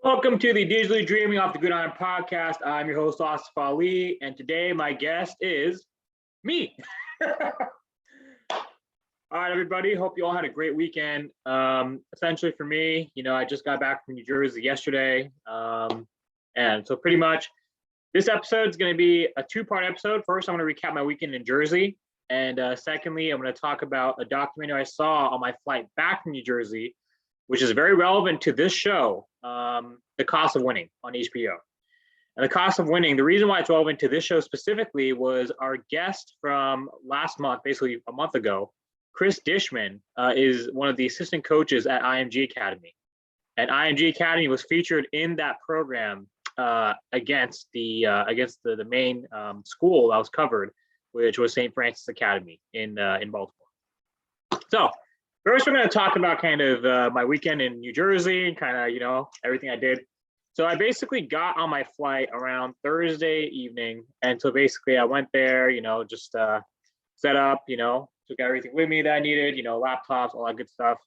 Welcome to the Digitally Dreaming Off the Gridiron podcast. I'm your host, Asif Ali, and today my guest is me. All right, everybody. Hope you all had a great weekend. Essentially, for me, I just got back from New Jersey yesterday, and so pretty much this episode is going to be a two-part episode. First, I'm going to recap my weekend in Jersey, and secondly, I'm going to talk about a documentary I saw on my flight back from New Jersey, which is very relevant to this show, The Cost of Winning on HBO. And The Cost of Winning, the reason why it's relevant to this show specifically was our guest from last month, basically a month ago, Chris Dishman, is one of the assistant coaches at IMG Academy. And IMG Academy was featured in that program against the main school that was covered, which was St. Francis Academy in Baltimore. So first, we're going to talk about kind of my weekend in New Jersey, kind of, everything I did. So I basically got on my flight around Thursday evening. And so basically I went there, just set up, took everything with me that I needed, laptops, all that good stuff.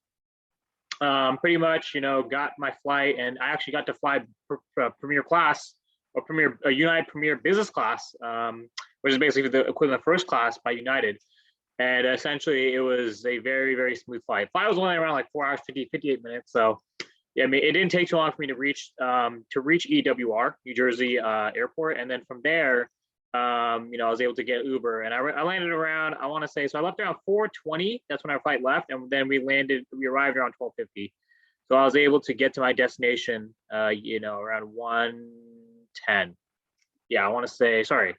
Pretty much, got my flight, and I actually got to fly Premier class or United Premier Business class, which is basically the equivalent of first class by United. And essentially, it was a very, very smooth flight. Flight was only around like 4 hours, 58 minutes. So, yeah, I mean, it didn't take too long for me to reach EWR, New Jersey Airport. And then from there, I was able to get Uber. And I landed around, I want to say, so I left around 4:20. That's when our flight left. And then we arrived around 12:50. So I was able to get to my destination, around 1:10. Yeah, I want to say, sorry.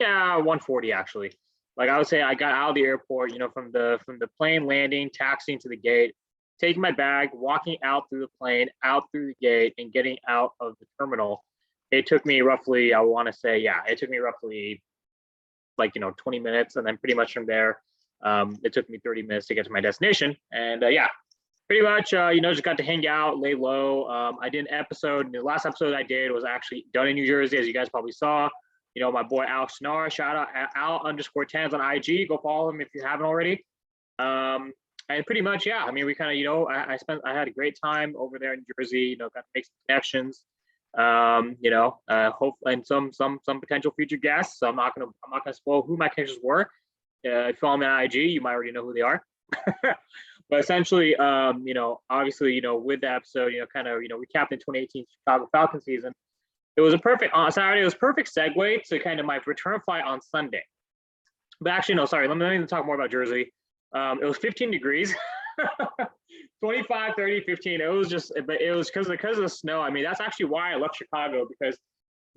Yeah, 1:40 actually. Like I would say, I got out of the airport, from the plane landing, taxiing to the gate, taking my bag, walking out through the plane, out through the gate, and getting out of the terminal. It took me roughly, I want to say, it took me roughly like 20 minutes, and then pretty much from there, it took me 30 minutes to get to my destination. And pretty much, just got to hang out, lay low. I did an episode. The last episode I did was actually done in New Jersey, as you guys probably saw. My boy Alex Snara, shout out Al_10s on IG. Go follow him if you haven't already. And pretty much, I mean, we kind of, I had a great time over there in Jersey. Got to make some connections. Hope and some potential future guests. So I'm not gonna spoil who my connections were. If you follow me on IG, you might already know who they are. But essentially, obviously, with the episode, kind of, recapped the 2018 Chicago Falcons season. It was a perfect on Saturday. It was a perfect segue to kind of my return flight on Sunday. But actually, no, sorry. Let me talk more about Jersey. It was 15 degrees, 25, 30, 15. It was because of the snow. I mean, that's actually why I left Chicago, because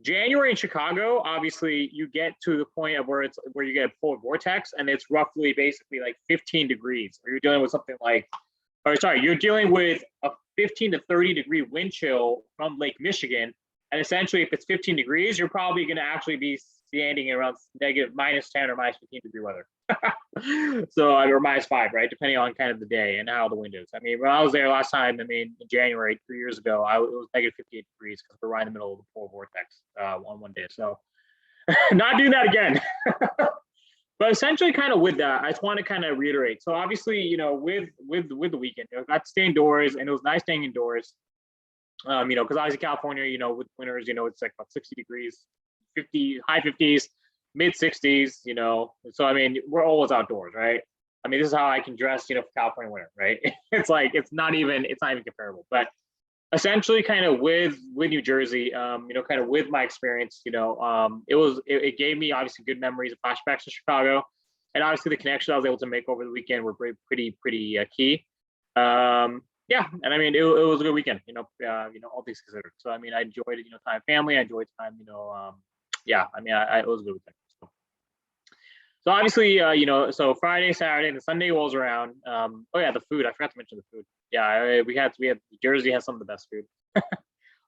January in Chicago, obviously, you get to the point of where you get a polar vortex, and it's roughly basically like 15 degrees. Or you're dealing with something like, you're dealing with a 15 to 30 degree wind chill from Lake Michigan. And essentially, if it's 15 degrees, you're probably going to actually be standing around negative -10 or -15 degree weather. So, or -5, right? Depending on kind of the day and how the wind is. I mean, when I was there last time, in January, 3 years ago, it was negative 58 degrees because we're right in the middle of the polar vortex on one day. So, not doing that again. But essentially, kind of with that, I just want to kind of reiterate. So, obviously, with the weekend, I got to stay indoors, and it was nice staying indoors. Because obviously California, with winters, it's like about 60 degrees, high 50s, mid 60s, So I mean, we're always outdoors, right? I mean, this is how I can dress, for California winter, right? It's not even comparable. But essentially, kind of with New Jersey, kind of with my experience, it gave me obviously good memories of flashbacks to Chicago, and obviously the connections I was able to make over the weekend were pretty key. Yeah, and I mean, it was a good weekend, all things considered. So I mean, I enjoyed it, time with family. I enjoyed time, it was a good weekend. So obviously, so Friday, Saturday, and Sunday rolls around. The food. I forgot to mention the food. Yeah, we had Jersey has some of the best food.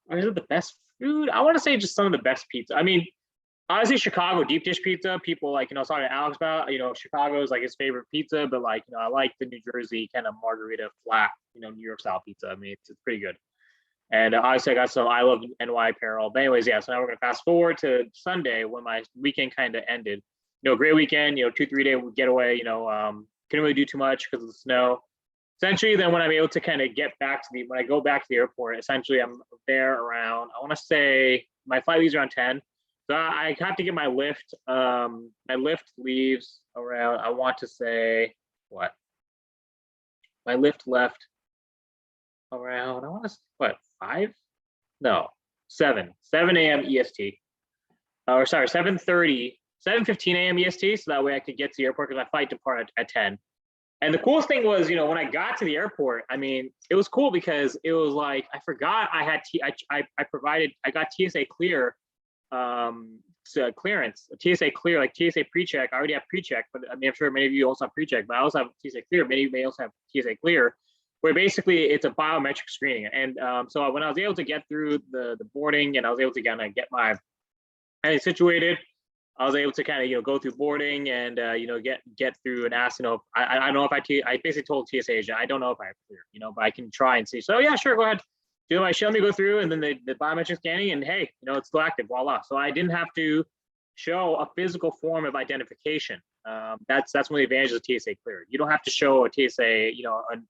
Or is it the best food? I want to say just some of the best pizza. I mean, honestly, Chicago deep dish pizza. People talking to Alex about, Chicago is like his favorite pizza, but I like the New Jersey kind of margarita flat, New York style pizza. I mean, it's pretty good. And obviously, I got some I Love NY apparel. But anyways, so now we're gonna fast forward to Sunday when my weekend kind of ended. Great weekend. 2-3 day getaway. Couldn't really do too much because of the snow. essentially, then when I'm able to kind of get back to when I go back to the airport, essentially I'm there around, I want to say my flight leaves around 10. So I have to get my lift. My lift leaves around, I want to say, what? My lift left around, I want to say, what, 5? No, 7 a.m. EST. Or sorry, 7:15 a.m. EST. So that way I could get to the airport because my flight departed at 10. And the coolest thing was, when I got to the airport, I mean, it was cool because it was like, I forgot I had, I got TSA clear, clearance, TSA clear, like TSA pre-check. I already have pre-check, but I mean, I'm sure many of you also have pre-check, but I also have TSA clear. Many of you may also have TSA clear, where basically it's a biometric screening. And so when I was able to get through the boarding and I was able to kind of get my situated, I was able to kind of go through boarding and get through and ask, I don't know if I basically told TSA agent, I don't know if I have clear, but I can try and see. So yeah, sure, go ahead. Let me go through, and then the biometric scanning, and hey, it's still active, voila. So I didn't have to show a physical form of identification. That's one of the advantages of TSA clear. You don't have to show a TSA,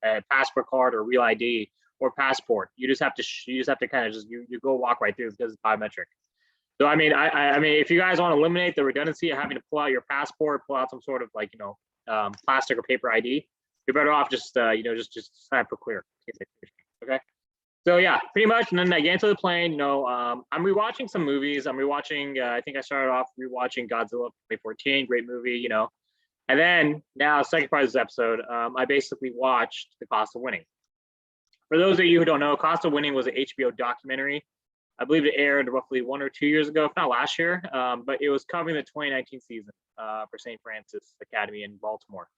a passport card or real ID or passport. You just have to kind of you go walk right through because it's biometric. So I mean, I mean, if you guys want to eliminate the redundancy of having to pull out your passport, pull out some sort of plastic or paper ID, you're better off just just sign up for clear. Okay. So yeah, pretty much. And then I get into the plane. I'm rewatching some movies. I'm rewatching. I think I started off rewatching Godzilla 2014. Great movie. And then now, second part of this episode, I basically watched The Cost of Winning. For those of you who don't know, Cost of Winning was an HBO documentary. I believe it aired roughly 1 or 2 years ago, if not last year. But it was covering the 2019 season for St. Francis Academy in Baltimore.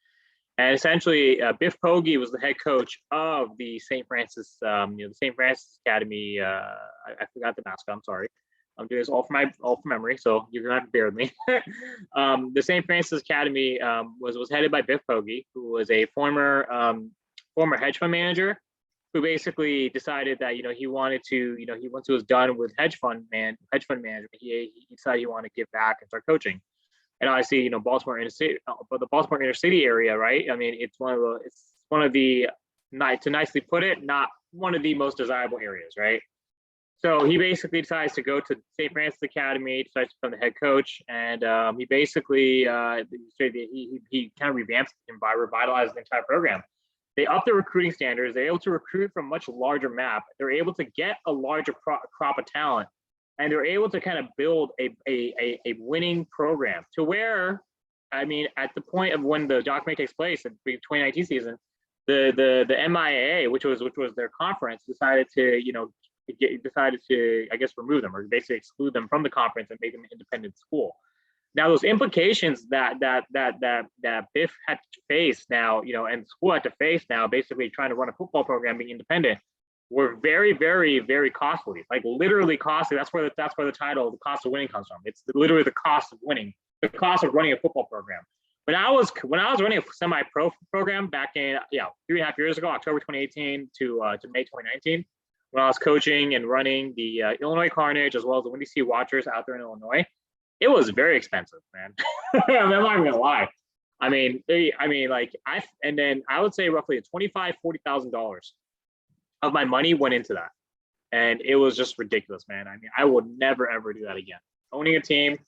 And essentially, Biff Poggi was the head coach of the St. Francis, the St. Francis Academy. I forgot the mascot. I'm sorry. I'm doing this all from memory, so you're gonna have to bear with me. The St. Francis Academy was headed by Biff Poggi, who was a former hedge fund manager, who basically decided that he wanted to once he was done with hedge fund management, he decided he wanted to give back and start coaching. And obviously, Baltimore inner city, but the Baltimore inner city area, right? I mean, it's one of the to nicely put it, not one of the most desirable areas, right? So he basically decides to go to St. Francis Academy, decides to become the head coach, and he basically he kind of revamps and revitalized the entire program. They upped their recruiting standards. They're able to recruit from a much larger map. They're able to get a larger crop of talent. And they're able to kind of build a winning program to where, I mean, at the point of when the documentary takes place in the 2019 season, the MIAA, which was their conference, decided to I guess remove them or basically exclude them from the conference and make them an independent school. Now those implications that Biff had to face now, and the school had to face now, basically trying to run a football program being independent, were very, very, very costly, like literally costly. That's where the title, The Cost of Winning, comes from. It's literally the cost of winning, the cost of running a football program. When I was running a semi-pro program back in 3.5 years ago, October 2018 to May 2019, when I was coaching and running the Illinois Carnage as well as the Windy City Watchers out there in Illinois, it was very expensive, man. I'm not even gonna lie. And then I would say roughly $25,000-$40,000 of my money went into that. And it was just ridiculous, man. I mean, I would never, ever do that again. Owning a team,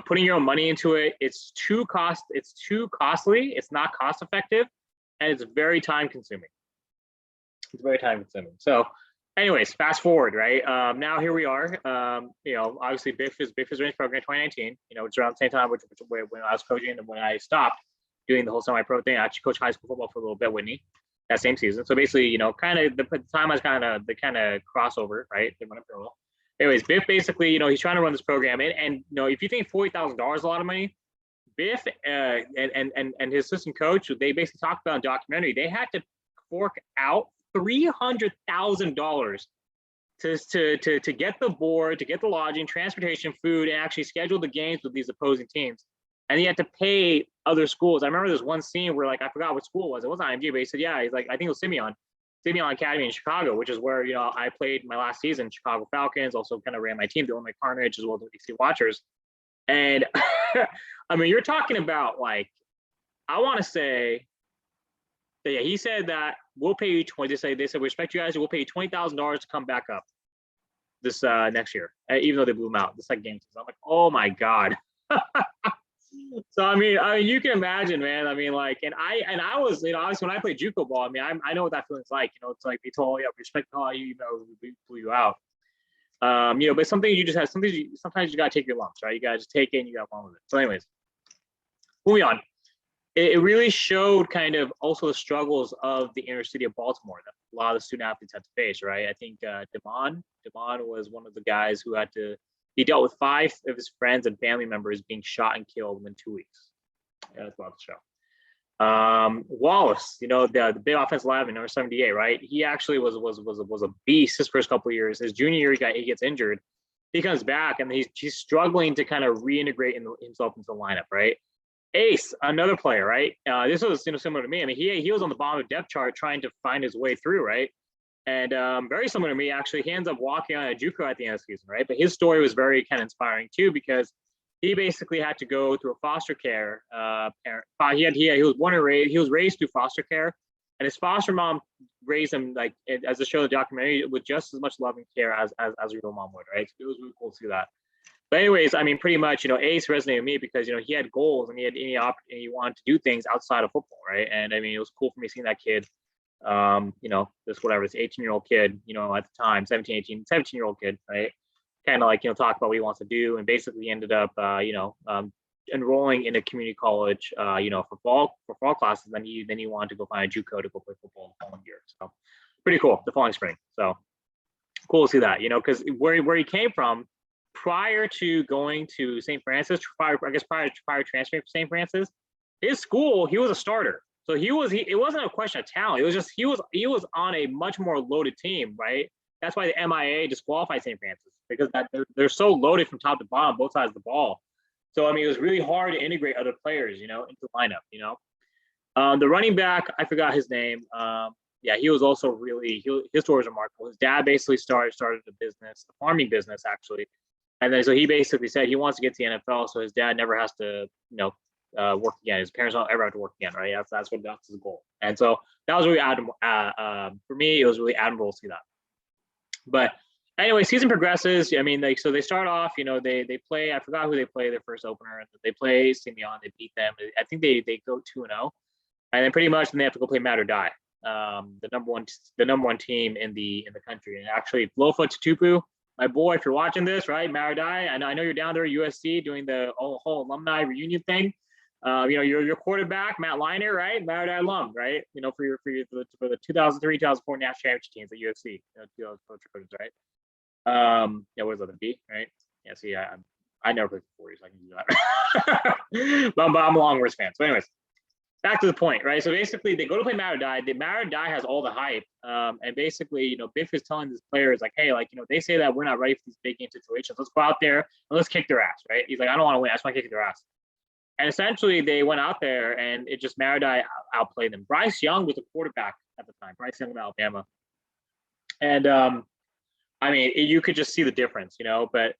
putting your own money into it, it's too costly, it's not cost effective, and it's very time consuming. So anyways, fast forward, right? Now here we are. Obviously Biff is running program in 2019, it's around the same time when I was coaching and when I stopped doing the whole semi-pro thing. I actually coached high school football for a little bit, Whitney, that same season. So basically, kind of the time was kind of crossover, right? They run a parallel. Anyways, Biff basically, he's trying to run this program, and if you think $40,000 is a lot of money, Biff and his assistant coach, they basically talked about in documentary, they had to fork out $300,000 to get the board, to get the lodging, transportation, food, and actually schedule the games with these opposing teams. And he had to pay other schools. I remember there's one scene where I forgot what school it was. It wasn't IMG, but he said, yeah, he's like, I think it was Simeon Academy in Chicago, which is where, I played my last season, Chicago Falcons, also kind of ran my team, the Illinois Carnage, as well as the DC Watchers. And I mean, you're talking about I want to say, yeah, he said that we'll pay you 20. They said we respect you guys. We'll pay you $20,000 to come back up this next year, even though they blew them out the second game. So I'm like, oh my god. So I mean, you can imagine, man. I mean, like, and I was, obviously when I played JUCO ball, I mean, I know what that feeling's like. It's like they told you, respect how you, we blew you out. But something you just have, sometimes you gotta take your lumps, right? You gotta just take it and you got one with it. So, anyways, moving on. It really showed kind of also the struggles of the inner city of Baltimore that a lot of the student athletes had to face, right? I think Damon was one of the guys who he dealt with 5 of his friends and family members being shot and killed within 2 weeks. Yeah, that's about the show. Wallace, the big offensive lineman, number 78, right? He actually was a beast his first couple of years. His junior year, he gets injured. He comes back and he's struggling to kind of reintegrate himself into the lineup, right? Ace, another player, right? This was similar to me. I mean, he was on the bottom of the depth chart trying to find his way through, right? And very similar to me, actually, he ends up walking on a JUCO at the end of the season, right? But his story was very kind of inspiring too, because he basically had to go through a foster care parent. He was raised through foster care, and his foster mom raised him, like, as it showed in the documentary, with just as much love and care as a real mom would, right? So it was really cool to see that. But anyways, I mean, pretty much, Ace resonated with me because, he had goals and he had any opportunity, he wanted to do things outside of football, right? And I mean, it was cool for me seeing that kid, this 18-year-old kid, at the time, 17-year-old kid, right? Kind of like, talk about what he wants to do, and basically ended up, enrolling in a community college, for fall classes. Then he wanted to go find a JUCO to go play football the following year. So pretty cool, the following spring. So cool to see that, because where he came from, prior to going to St. Francis, prior to transferring to St. Francis, his school, he was a starter. So it wasn't a question of talent. It was just he was on a much more loaded team, right? That's why the MIA disqualified St. Francis, because they're so loaded from top to bottom, both sides of the ball. So I mean, it was really hard to integrate other players, into the lineup. The running back, I forgot his name. He was also his story was remarkable. His dad basically started a farming business actually. And then so he basically said he wants to get to the NFL, so his dad never has to, work again. His parents don't ever have to work again, right? That's his goal. And so that was really admirable. For me, it was really admirable to see that. But anyway, season progresses. I mean, so they start off, they play. I forgot who they play their first opener. They play Simeon. They beat them. I think they go 2-0, and then pretty much then they have to go play Matt or Die, the number one team in the country. And actually, Lofa Tupu, my boy, if you're watching this, right, Maradai, I know you're down there at USC doing the whole alumni reunion thing. Your quarterback, Matt Liner, right, Maradai alum, right? For the 2003, 2004 national championship teams at UFC, right? What is that, the B, right? Yeah, see, I never played for 40, so I can do that. but I'm a Longhorns fan. So, anyways, back to the point, right? So basically, they go to play Maradai. The Maradai has all the hype, and basically, Biff is telling his players, like, hey, like, they say that we're not ready for these big game situations. Let's go out there and let's kick their ass, right? He's like, I don't want to win. I just want to kick their ass. And essentially, they went out there, and it just Maradai outplayed them. Bryce Young was the quarterback at the time. Bryce Young of Alabama, and I mean, you could just see the difference, But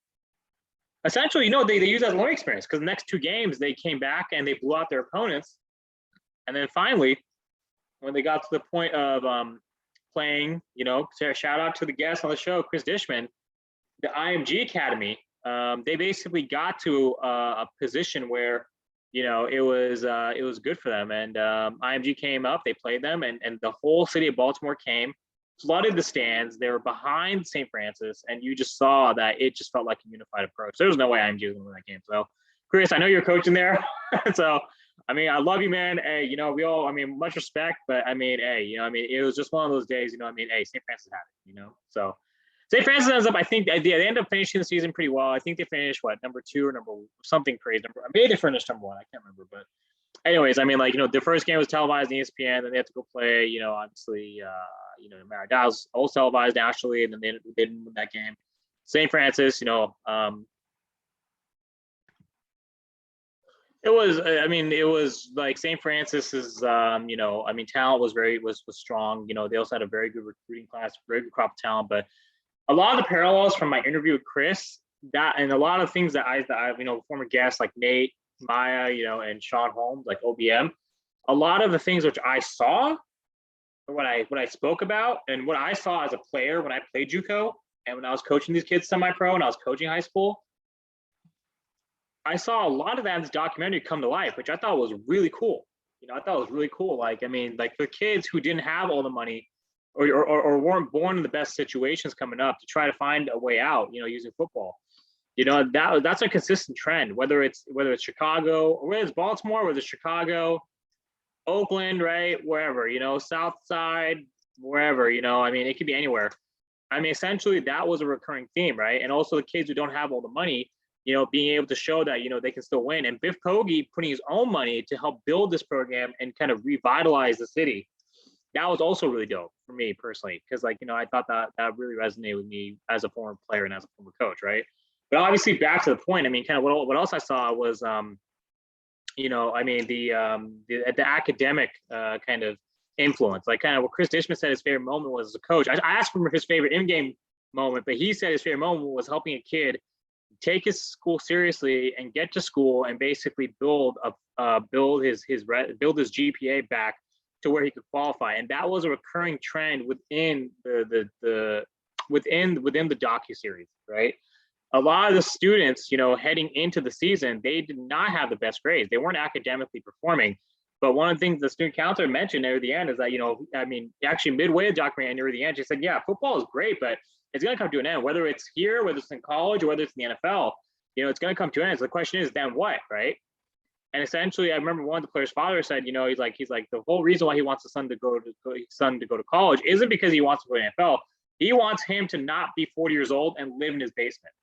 essentially, they use that as a learning experience, because the next 2 games they came back and they blew out their opponents. And then finally, when they got to the point of playing, shout out to the guest on the show, Chris Dishman, the IMG Academy, they basically got to a position where, it was good for them. And IMG came up, they played them, and the whole city of Baltimore came, flooded the stands. They were behind St. Francis, and you just saw that it just felt like a unified approach. There was no way IMG was going to win that game. So, Chris, I know you're coaching there, so. I mean, I love you, man. Hey, we all, I mean, much respect, but I mean, hey, it was just one of those days, hey, St. Francis had it, So St. Francis ends up, I think they end up finishing the season pretty well. I think they finished number 2 or number something crazy. Maybe they finished number 1. I can't remember, but anyways, I mean, like, the first game was televised on ESPN, then they had to go play, obviously, Maradai was all televised nationally, and then they didn't win that game. St. Francis, it was like St. Francis's, talent was strong. They also had a very good recruiting class, very good crop of talent. But a lot of the parallels from my interview with Chris, and a lot of things that I former guests like Nate, Maya, and Sean Holmes, like OBM, a lot of the things which I saw what I spoke about and what I saw as a player when I played JUCO and when I was coaching these kids semi-pro and I was coaching high school, I saw a lot of that in this documentary come to life, which I thought was really cool. I thought it was really cool. Like, I mean, like for kids who didn't have all the money or weren't born in the best situations coming up to try to find a way out, using football. That's a consistent trend, whether it's Chicago or whether it's Baltimore, whether it's Chicago, Oakland, right? Wherever, South Side, wherever, I mean, it could be anywhere. I mean, essentially that was a recurring theme, right? And also the kids who don't have all the money, being able to show that, they can still win. And Biff Poggi putting his own money to help build this program and kind of revitalize the city. That was also really dope for me personally, because I thought that really resonated with me as a former player and as a former coach, right? But obviously back to the point, I mean, kind of what else I saw was, I mean, the academic kind of influence, like kind of what Chris Dishman said his favorite moment was as a coach. I asked him his favorite in-game moment, but he said his favorite moment was helping a kid take his school seriously and get to school and basically build his GPA back to where he could qualify. And that was a recurring trend within the DocuSeries, right? A lot of the students, heading into the season, they did not have the best grades. They weren't academically performing. But one of the things the student counselor mentioned near the end is that, I mean, actually midway the documentary near the end, she said, yeah, football is great, but it's going to come to an end, whether it's here, whether it's in college, or whether it's in the NFL, it's going to come to an end. So the question is, then what, right? And essentially, I remember one of the players' father said, he's like, the whole reason why he wants his son to go to college isn't because he wants to play NFL. He wants him to not be 40 years old and live in his basement.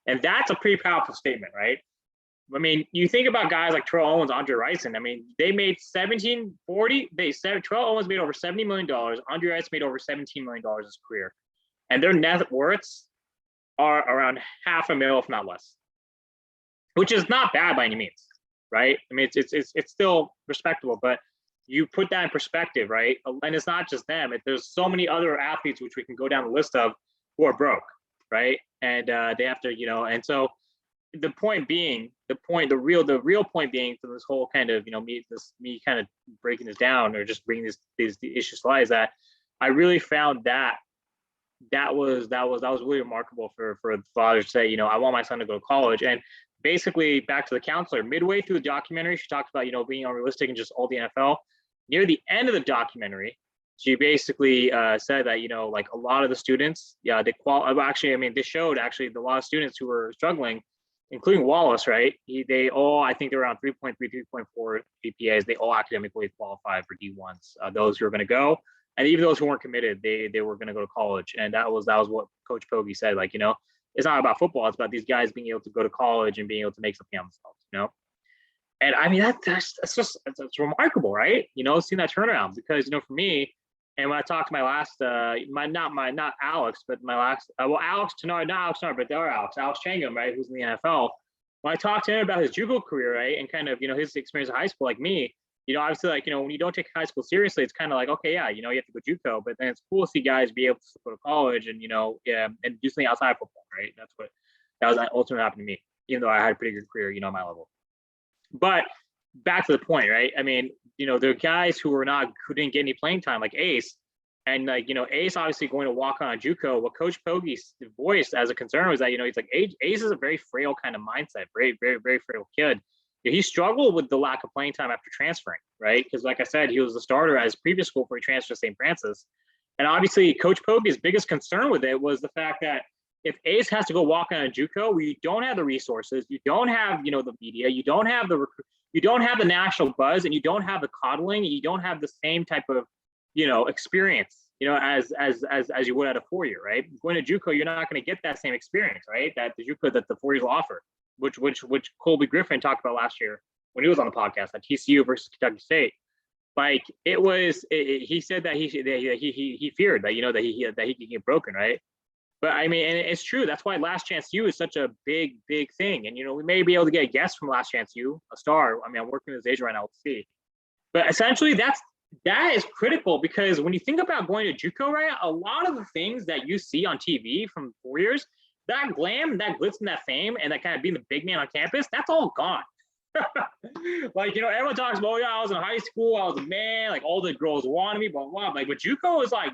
And that's a pretty powerful statement, right? I mean, you think about guys like Terrell Owens, Andre Rison. I mean, they made Terrell Owens made over $70 million. Andre Rison made over $17 million in his career. And their net worths are around $500,000, if not less, which is not bad by any means, right? I mean, it's still respectable, but you put that in perspective, right? And it's not just them. There's so many other athletes, which we can go down the list of, who are broke, right? And they have to, and so the point being, the real point being for this whole kind of, me kind of breaking this down or just bringing these issues to light is that I really found that was really remarkable for the father to say, I want my son to go to college. And basically back to the counselor, midway through the documentary, she talked about, being unrealistic and just all the NFL. Near the end of the documentary, she basically said that, like a lot of the students, yeah, they they showed actually a lot of students who were struggling, including Wallace, right? They all, I think they're around 3.3, 3.4 GPAs. They all academically qualified for D1s. Those who are going to go, and even those who weren't committed, they were going to go to college. And that was what Coach Poggi said. Like, it's not about football. It's about these guys being able to go to college and being able to make something of themselves. And I mean, it's remarkable, right? Seeing that turnaround, because for me, and when I talked to my last, not Alex, but my last, Alex Tenard, not Alex Tenard, but the other Alex Changum, right, who's in the NFL. When I talked to him about his JUCO career, right, and kind of, his experience in high school, like me, obviously, like, when you don't take high schoul seriously, it's kind of like, okay, yeah, you have to go JUCO, but then it's cool to see guys be able to go to college and, and do something outside of football, right? That was ultimately happened to me, even though I had a pretty good career, at my level. But back to the point, right? I mean, there are guys who didn't get any playing time, like Ace, and like, Ace obviously going to walk on JUCO. What Coach Poggi voiced as a concern was that, he's like, Ace is a very frail kind of mindset, very, very, very frail kid. He struggled with the lack of playing time after transferring, right? Because like I said, he was the starter at his previous school before he transferred to St. Francis. And obviously Coach Poggi's biggest concern with it was the fact that if Ace has to go walk on a JUCO, where you don't have the resources, you don't have, the media, you don't have the national buzz, and you don't have the coddling, you don't have the same type of, experience, as you would at a 4-year, right? Going to JUCO, you're not going to get that same experience, right? That the JUCO that the 4 years will offer, which Colby Griffin talked about last year when he was on the podcast at TCU versus Kentucky State. Like he said that he feared that, that he could get broken, right? But I mean, and it's true. That's why Last Chance U is such a big thing. And, we may be able to get a guest from Last Chance U, a star. I mean, I'm working with his agent right now. We'll see. But essentially, that is critical, because when you think about going to JUCO, right, a lot of the things that you see on TV from 4 years, that glam, that glitz, and that fame, and that kind of being the big man on campus, that's all gone. Like, everyone talks about, oh, yeah, I was in high school, I was a man, like all the girls wanted me, blah, blah. Like, but JUCO is like,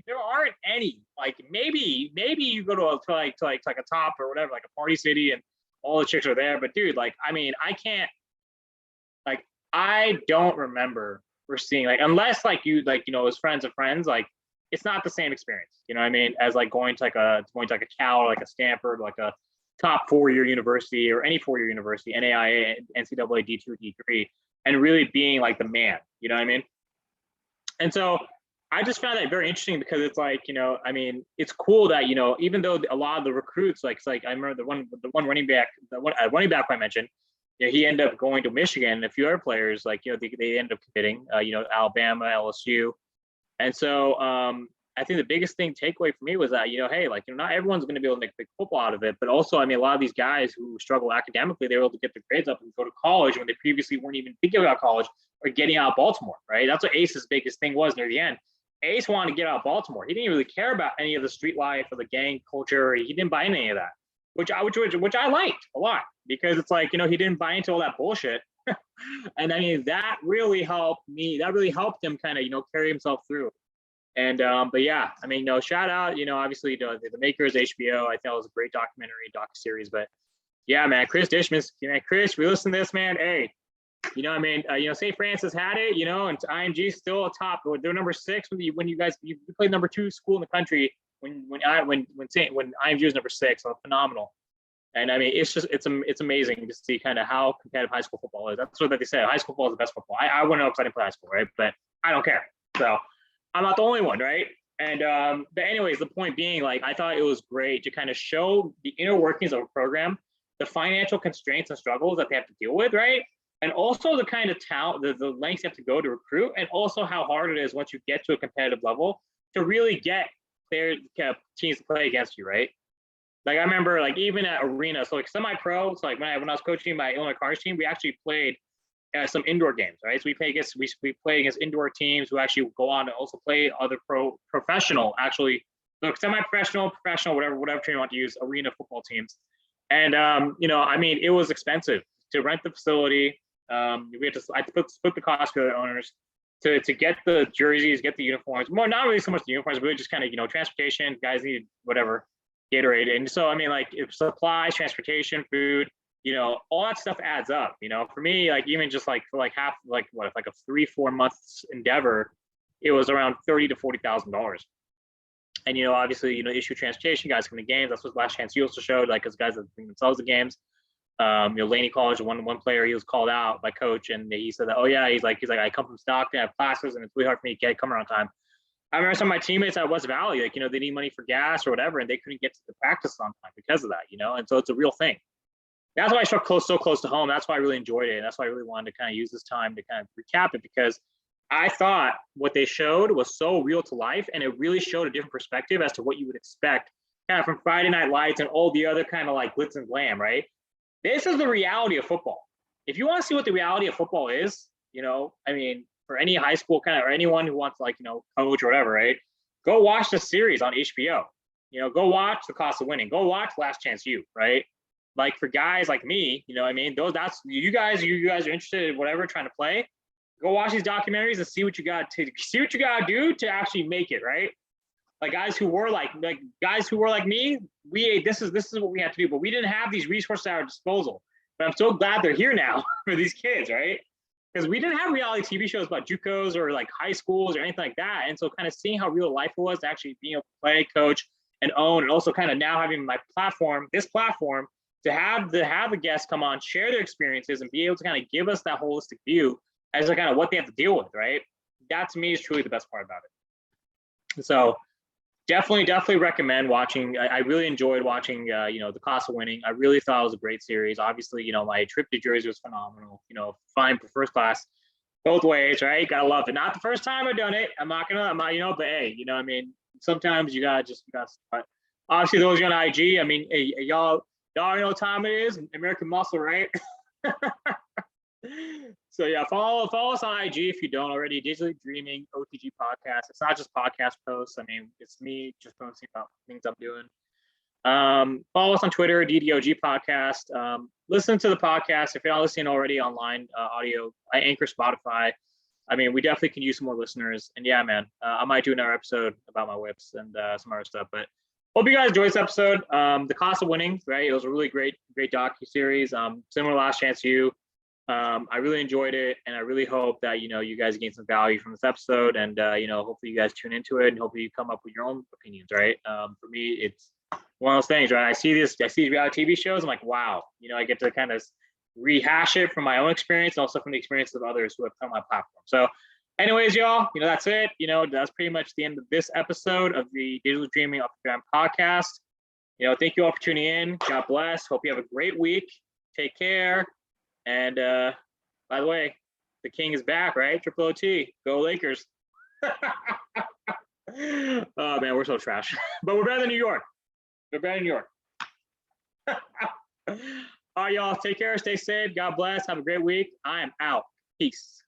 there aren't any. Like, maybe you go to a top or whatever, like a party city, and all the chicks are there. But dude, like, I mean, I can't, like, I don't remember we're seeing, like, unless like you, like, as friends of friends, like, it's not the same experience, you know what I mean, as like going to like a Cal or like a Stanford, like a top 4-year university or any 4-year university, NAIA, NCAA, D2, D3, and really being like the man, you know what I mean? And so I just found that very interesting because it's like, I mean, it's cool that, even though a lot of the recruits, like, it's like, I remember the one running back, running back I mentioned, he ended up going to Michigan, and a few other players, like, they ended up committing, Alabama, LSU. And so I think the biggest takeaway for me was that, hey, like, not everyone's going to be able to make big football out of it. But also, I mean, a lot of these guys who struggle academically, they were able to get their grades up and go to college when they previously weren't even thinking about college or getting out of Baltimore, right? That's what Ace's biggest thing was near the end. Ace wanted to get out of Baltimore. He didn't really care about any of the street life or the gang culture. He didn't buy into any of that, which I liked a lot, because it's like, he didn't buy into all that bullshit. And I mean, that really helped me. That really helped him kind of, carry himself through. And but yeah, I mean, shout out, obviously the makers, HBO. I think it was a great documentary, DocuSeries. But yeah, man, Chris Dishman, man, Chris, we listen to this, man. Hey, I mean, St. Francis had it, and IMG still atop. They're number 6 when you guys you played number 2 school in the country when IMG was number 6. So phenomenal. And I mean, it's amazing to see kind of how competitive high school football is. That's what they say. High school football is the best football. I wouldn't know because I didn't play high school, right? But I don't care. So I'm not the only one, right? And but anyways, the point being, like, I thought it was great to kind of show the inner workings of a program, the financial constraints and struggles that they have to deal with, right? And also the kind of talent, the lengths you have to go to recruit, and also how hard it is once you get to a competitive level to really get players, teams to play against you, right? Like, I remember, like, even at arena, so like semi-pro, so like when I was coaching my Illinois Cardinals team, we actually played some indoor games, right? So we play against indoor teams who actually go on to also play other professional, actually, look, semi-professional, professional, whatever term you want to use, arena football teams. And I mean, it was expensive to rent the facility. We had to split the cost for the owners to get the jerseys, get the uniforms. More, not really so much the uniforms, but just kind of transportation. Guys needed whatever. Gatorade. And so, I mean, like, if supplies, transportation, food, all that stuff adds up. For me, like, even just like for like half, like what, like a 3-4 months endeavor, it was around $30,000 to $40,000. And obviously, issue transportation, guys come to games. That's what Last Chance you also showed, like, because guys that bring themselves to games. Laney College, one player, he was called out by coach, and he said that, oh yeah, he's like, I come from Stockton, I have classes, and it's really hard for me to come around time. I remember some of my teammates at West Valley, like, they need money for gas or whatever, and they couldn't get to the practice on time because of that, and so it's a real thing. That's why I struck so close to home. That's why I really enjoyed it. And that's why I really wanted to kind of use this time to kind of recap it, because I thought what they showed was so real to life, and it really showed a different perspective as to what you would expect kind of from Friday Night Lights and all the other kind of like glitz and glam, right? This is the reality of football. If you want to see what the reality of football is, I mean, for any high school kind of, or anyone who wants to, like, coach or whatever, right? Go watch the series on HBO. Go watch The Cost of Winning. Go watch Last Chance U, right? Like, for guys like me, I mean, that's you guys are interested in whatever, trying to play. Go watch these documentaries and see what you got to do to actually make it, right? Like, guys who were like me, this is what we had to do, but we didn't have these resources at our disposal. But I'm so glad they're here now for these kids, right? Because we didn't have reality TV shows about JUCOs or like high schools or anything like that. And so kind of seeing how real life was, actually being able to play, coach, and own, and also kind of now having this platform to have the guests come on, share their experiences, and be able to kind of give us that holistic view as to kind of what they have to deal with, right? That, to me, is truly the best part about it. So definitely recommend watching. I really enjoyed watching, The Cost of Winning. I really thought it was a great series. Obviously, my trip to Jersey was phenomenal. Fine for first class, both ways, right? Gotta love it. Not the first time I've done it. I'm not, but hey, I mean, sometimes you gotta start. Obviously, those on IG, I mean, hey, y'all know what time it is. American Muscle, right? So yeah, follow us on IG if you don't already. Digitally Dreaming OTG podcast. It's not just podcast posts. I mean, it's me just posting about things I'm doing. Follow us on Twitter, DDOG Podcast. Listen to the podcast if you're not listening already online, audio, Anchor, Spotify. I mean, we definitely can use some more listeners. And yeah, man, I might do another episode about my whips and some other stuff. But hope you guys enjoyed this episode. The Cost of Winning, right? It was a really great DocuSeries. Similar Last Chance U. I really enjoyed it, and I really hope that you guys gain some value from this episode, and hopefully you guys tune into it, and hopefully you come up with your own opinions, right? For me, it's one of those things, right? I see these reality TV shows, I'm like, wow, I get to kind of rehash it from my own experience, and also from the experience of others who have come on my platform. So, anyways, y'all, that's it. That's pretty much the end of this episode of the Digital Dreaming Off the Ground podcast. Thank you all for tuning in. God bless. Hope you have a great week. Take care. And by the way, the King is back, right? Triple OT. Go Lakers. Oh man, we're so trash. But we're better than New York. We're better than New York. All right, y'all. Take care. Stay safe. God bless. Have a great week. I am out. Peace.